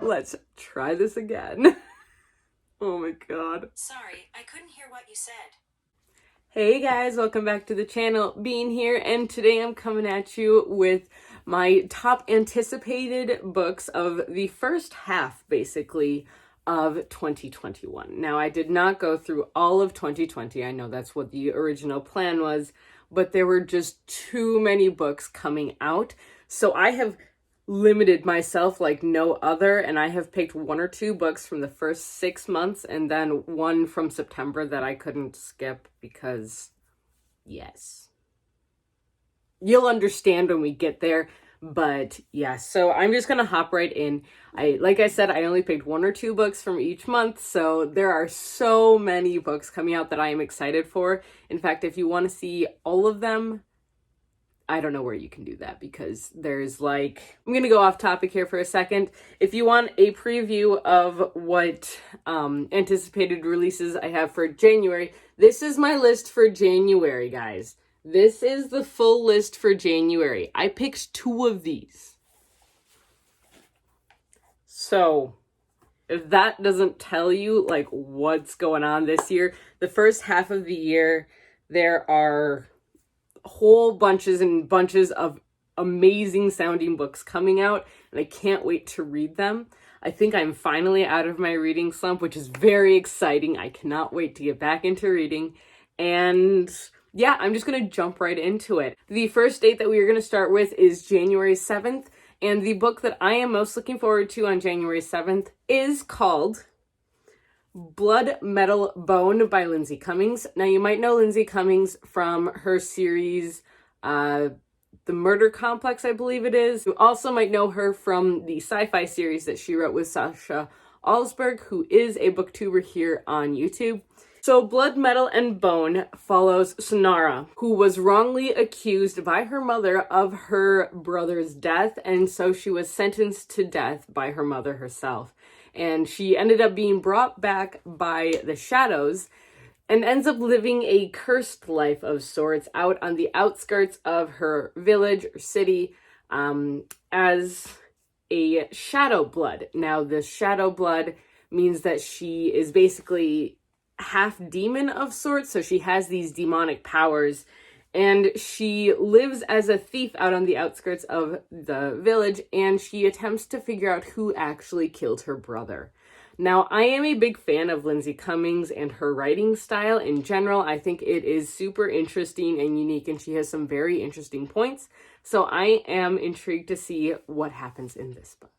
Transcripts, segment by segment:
Let's try this again. Oh my god. Sorry, I couldn't hear what you said. Hey guys, welcome back to the channel. Bean here, and today I'm coming at you with my top anticipated books of the first half, basically, of 2021. Now, I did not go through all of 2020. I know that's what the original plan was, but there were just too many books coming out. So I have limited myself like no other, and I have picked one or two books from the first 6 months and then one from September that I couldn't skip because, yes. You'll understand when we get there, but yeah, so I'm just gonna hop right in. Like I said, I only picked one or two books from each month, so there are so many books coming out that I am excited for. In fact, if you want to see all of them, I don't know where you can do that because there's I'm going to go off topic here for a second. If you want a preview of what anticipated releases I have for January, this is my list for January, guys. This is the full list for January. I picked two of these. So, if that doesn't tell you what's going on this year, the first half of the year, there are whole bunches and bunches of amazing sounding books coming out, and I can't wait to read them. I think I'm finally out of my reading slump, which is very exciting. I cannot wait to get back into reading. And yeah, I'm just going to jump right into it. The first date that we are going to start with is January 7th, and the book that I am most looking forward to on January 7th is called Blood, Metal, Bone by Lindsay Cummings. Now, you might know Lindsay Cummings from her series, The Murder Complex, I believe it is. You also might know her from the sci-fi series that she wrote with Sasha Alsberg, who is a booktuber here on YouTube. So Blood, Metal, and Bone follows Sonara, who was wrongly accused by her mother of her brother's death, and so she was sentenced to death by her mother herself. And she ended up being brought back by the shadows and ends up living a cursed life of sorts out on the outskirts of her village or city as a shadow blood. Now, the shadow blood means that she is basically half demon of sorts, so she has these demonic powers, and she lives as a thief out on the outskirts of the village, and she attempts to figure out who actually killed her brother. Now, I am a big fan of Lindsay Cummings and her writing style in general. I think it is super interesting and unique, and she has some very interesting points. So I am intrigued to see what happens in this book.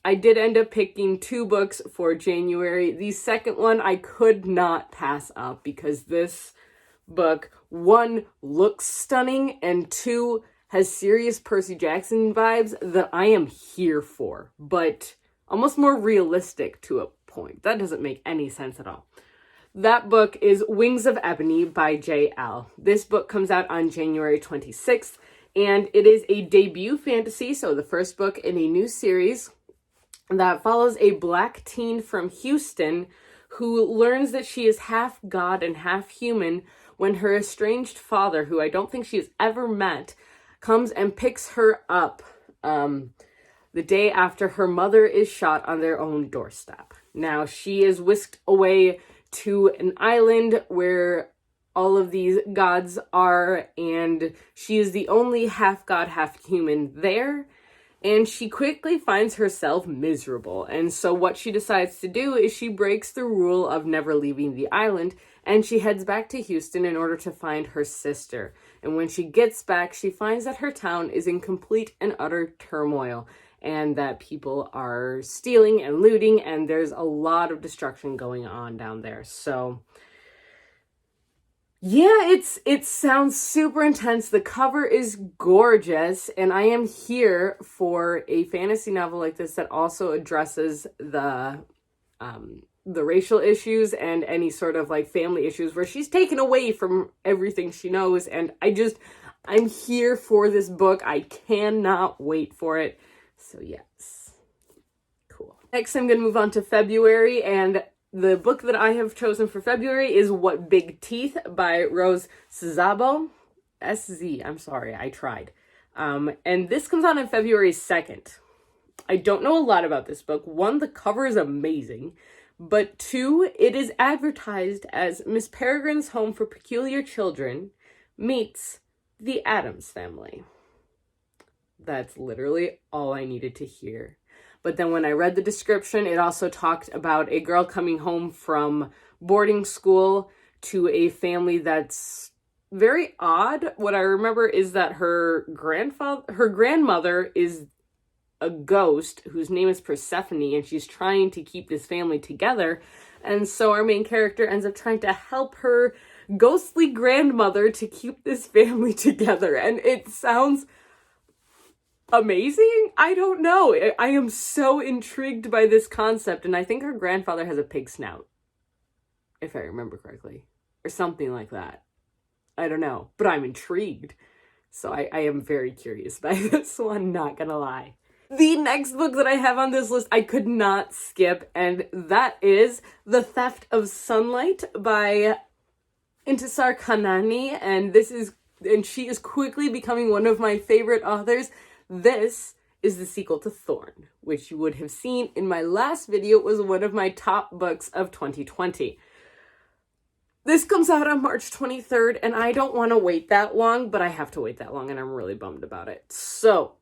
I did end up picking two books for January. The second one I could not pass up because this book, one, looks stunning, and two, has serious Percy Jackson vibes that I am here for, but almost more realistic to a point. That doesn't make any sense at all. That book is Wings of Ebony by J.L. This book comes out on January 26th, and it is a debut fantasy, so the first book in a new series that follows a black teen from Houston who learns that she is half god and half human when her estranged father, who I don't think she has ever met, comes and picks her up the day after her mother is shot on their own doorstep. Now, she is whisked away to an island where all of these gods are, and she is the only half god, half human there. And she quickly finds herself miserable. And so what she decides to do is she breaks the rule of never leaving the island, and she heads back to Houston in order to find her sister. And when she gets back, she finds that her town is in complete and utter turmoil, and that people are stealing and looting, and there's a lot of destruction going on down there. So yeah, it sounds super intense. The cover is gorgeous, and I am here for a fantasy novel like this that also addresses the racial issues and any sort of family issues where she's taken away from everything she knows. And I'm here for this book. I cannot wait for it. So yes, cool. Next, I'm going to move on to February, and the book that I have chosen for February is What Big Teeth by Rose Szabo. I'm sorry, I tried. And this comes out on February 2nd. I don't know a lot about this book. One, the cover is amazing. But two, it is advertised as Miss Peregrine's Home for Peculiar Children meets The Addams Family. That's literally all I needed to hear. But then when I read the description, it also talked about a girl coming home from boarding school to a family that's very odd. What I remember is that her grandmother is a ghost whose name is Persephone, and she's trying to keep this family together. And so our main character ends up trying to help her ghostly grandmother to keep this family together. And it sounds amazing. I don't know. I am so intrigued by this concept, and I think her grandfather has a pig snout, if I remember correctly, or something like that. I don't know, but I'm intrigued. So I am very curious by this one, not gonna lie. The next book that I have on this list I could not skip, and that is The Theft of Sunlight by Intisar Khanani, and she is quickly becoming one of my favorite authors. This is the sequel to Thorn, which you would have seen in my last video. It was one of my top books of 2020. This comes out on March 23rd, and I don't want to wait that long, but I have to wait that long, and I'm really bummed about it. So,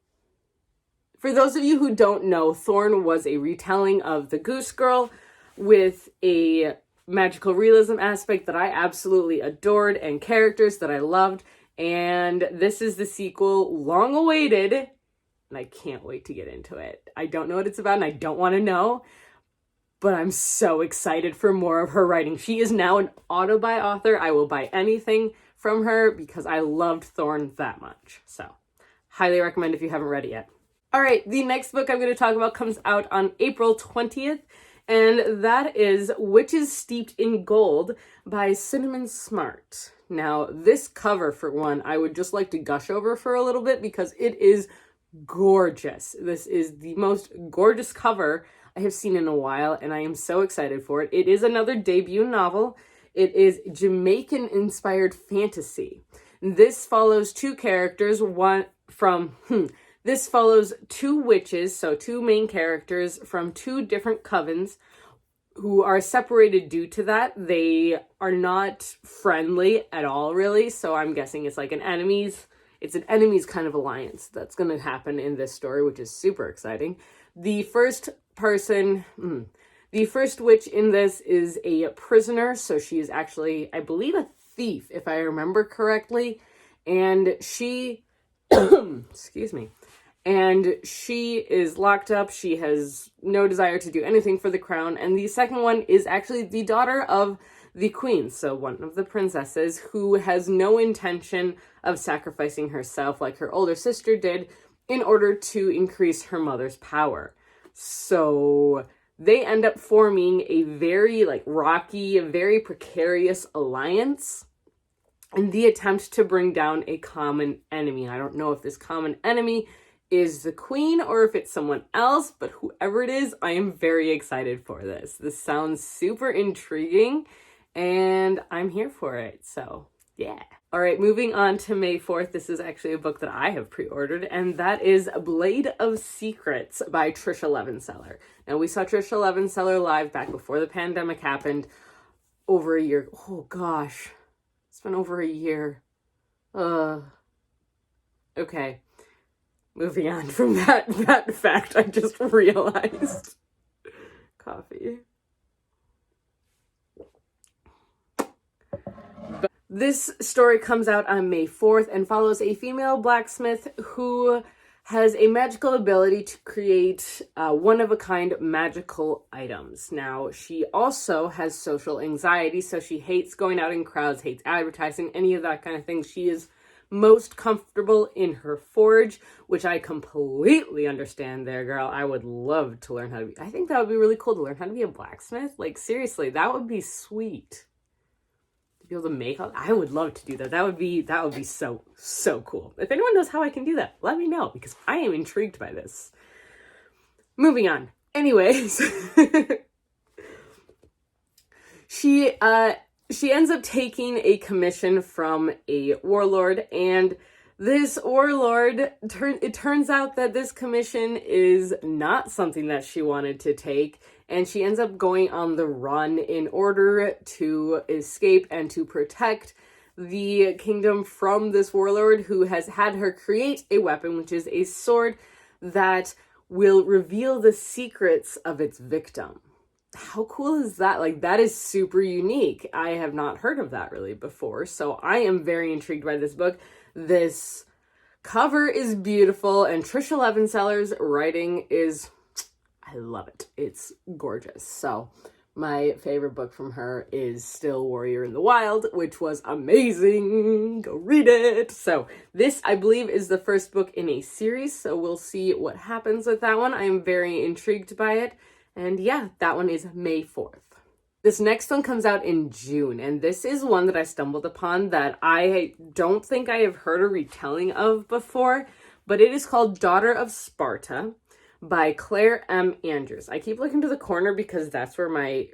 for those of you who don't know, Thorn was a retelling of The Goose Girl with a magical realism aspect that I absolutely adored and characters that I loved. And this is the sequel, long awaited, and I can't wait to get into it. I don't know what it's about and I don't want to know, but I'm so excited for more of her writing. She is now an auto-buy author. I will buy anything from her because I loved Thorn that much. So, highly recommend if you haven't read it yet. All right, the next book I'm going to talk about comes out on April 20th, and that is Witches Steeped in Gold by Cinnamon Smart. Now, this cover, for one, I would just like to gush over for a little bit because it is gorgeous. This is the most gorgeous cover I have seen in a while, and I am so excited for it. It is another debut novel. It is Jamaican-inspired fantasy. This follows two characters, This follows two witches, so two main characters from two different covens who are separated due to that. They are not friendly at all, really, so I'm guessing it's like an enemies kind of alliance that's going to happen in this story, which is super exciting. The first witch in this is a prisoner, so she is actually, I believe, a thief, if I remember correctly, and she, excuse me, and she is locked up. She has no desire to do anything for the crown. And the second one is actually the daughter of the queen, so one of the princesses, who has no intention of sacrificing herself like her older sister did in order to increase her mother's power. So they end up forming a very rocky, a very precarious alliance in the attempt to bring down a common enemy. I don't know if this common enemy is the queen or if it's someone else, but whoever it is, I am very excited for this. This sounds super intriguing and I'm here for it. So yeah. All right, moving on to May 4th. This is actually a book that I have pre-ordered, and that is Blade of Secrets by Tricia Levenseller. Now, we saw Tricia Levenseller live back before the pandemic happened over a year. Oh gosh, it's been over a year. Okay. Moving on from that fact, I just realized. Coffee. But this story comes out on May 4th and follows a female blacksmith who has a magical ability to create one-of-a-kind magical items. Now, she also has social anxiety, so she hates going out in crowds, hates advertising, any of that kind of thing. She is most comfortable in her forge, which I completely understand there, girl. I would love to learn how to be. I think that would be really cool to learn how to be a blacksmith. Like, seriously, that would be sweet. To be able to make all, I would love to do that. That would be so cool. If anyone knows how I can do that, let me know, because I am intrigued by this. Moving on. Anyways, she ends up taking a commission from a warlord, and this warlord, it turns out that this commission is not something that she wanted to take, and she ends up going on the run in order to escape and to protect the kingdom from this warlord who has had her create a weapon, which is a sword that will reveal the secrets of its victim. How cool is that? Like, that is super unique. I have not heard of that really before, so I am very intrigued by this book. This cover is beautiful, and Tricia Levenseller's writing is, I love it. It's gorgeous. So my favorite book from her is still Warrior in the Wild, which was amazing. Go read it. So this, I believe, is the first book in a series, so we'll see what happens with that one. I am very intrigued by it. And yeah, that one is May 4th. This next one comes out in June, and this is one that I stumbled upon that I don't think I have heard a retelling of before, but it is called Daughter of Sparta by Claire M. Andrews. I keep looking to the corner because that's where my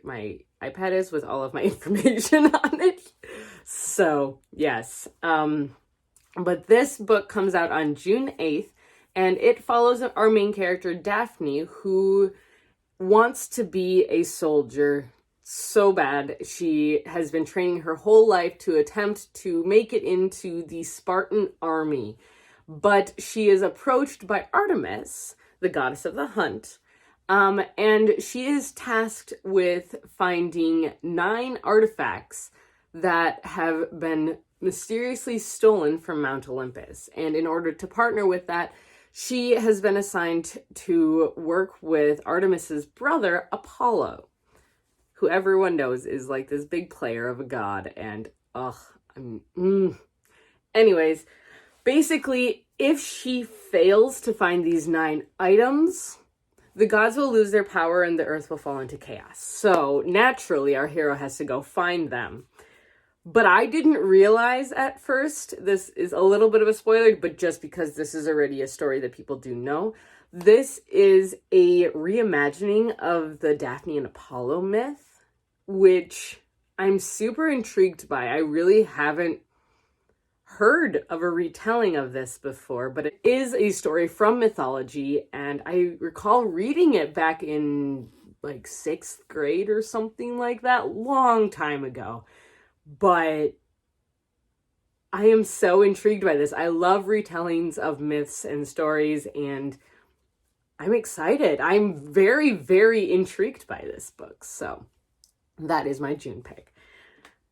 iPad is with all of my information on it. So, yes. But this book comes out on June 8th, and it follows our main character, Daphne, who wants to be a soldier so bad. She has been training her whole life to attempt to make it into the Spartan army. But she is approached by Artemis, the goddess of the hunt, and she is tasked with finding 9 artifacts that have been mysteriously stolen from Mount Olympus. And in order to partner with that, she has been assigned to work with Artemis's brother, Apollo, who everyone knows is like this big player of a god. And, anyways, basically, if she fails to find these 9 items, the gods will lose their power and the earth will fall into chaos. So, naturally, our hero has to go find them. But I didn't realize at first, this is a little bit of a spoiler, but just because this is already a story that people do know, this is a reimagining of the Daphne and Apollo myth, which I'm super intrigued by. I really haven't heard of a retelling of this before, but it is a story from mythology, and I recall reading it back in like 6th grade or something like that, long time ago. But I am so intrigued by this. I love retellings of myths and stories, and I'm excited. I'm very, very intrigued by this book. So that is my June pick.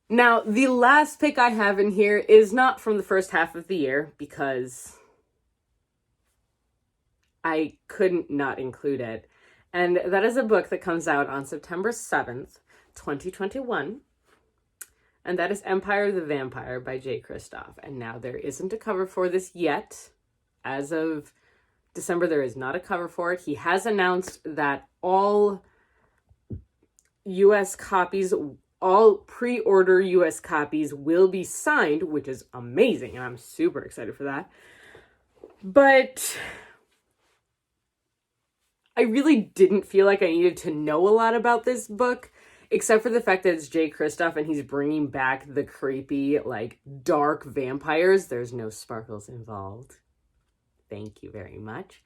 Now, the last pick I have in here is not from the first half of the year because I couldn't not include it. And that is a book that comes out on September 7th, 2021. And that is Empire the Vampire by Jay Kristoff. And now there isn't a cover for this yet. As of December, there is not a cover for it. He has announced that all US copies, all pre-order US copies will be signed, which is amazing. And I'm super excited for that. But I really didn't feel like I needed to know a lot about this book, except for the fact that it's Jay Kristoff and he's bringing back the creepy, like, dark vampires. There's no sparkles involved. Thank you very much.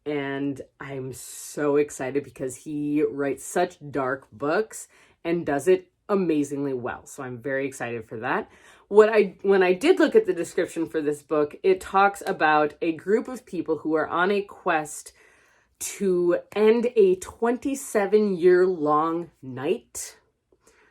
And I'm so excited because he writes such dark books and does it amazingly well. So I'm very excited for that. When I did look at the description for this book, it talks about a group of people who are on a quest to end a 27-year-long night.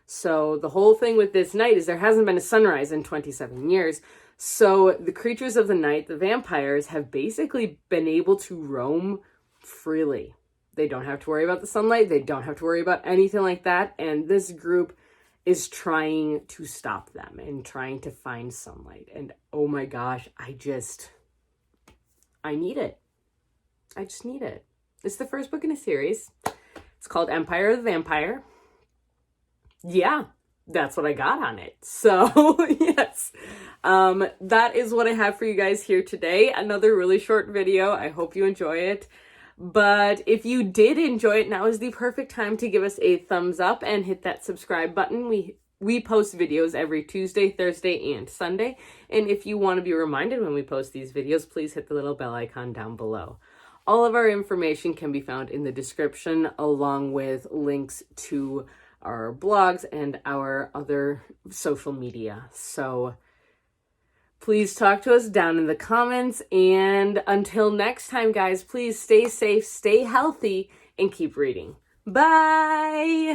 So the whole thing with this night is there hasn't been a sunrise in 27 years. So the creatures of the night, the vampires, have basically been able to roam freely. They don't have to worry about the sunlight. They don't have to worry about anything like that. And this group is trying to stop them and trying to find sunlight. And oh my gosh, I need it. I just need it. It's the first book in a series. It's called Empire the Vampire. Yeah, that's what I got on it. So, yes. That is what I have for you guys here today. Another really short video. I hope you enjoy it. But if you did enjoy it, now is the perfect time to give us a thumbs up and hit that subscribe button. We We post videos every Tuesday, Thursday, and Sunday. And if you want to be reminded when we post these videos, please hit the little bell icon down below. All of our information can be found in the description, along with links to our blogs and our other social media. So please talk to us down in the comments. And until next time, guys, please stay safe, stay healthy, and keep reading. Bye!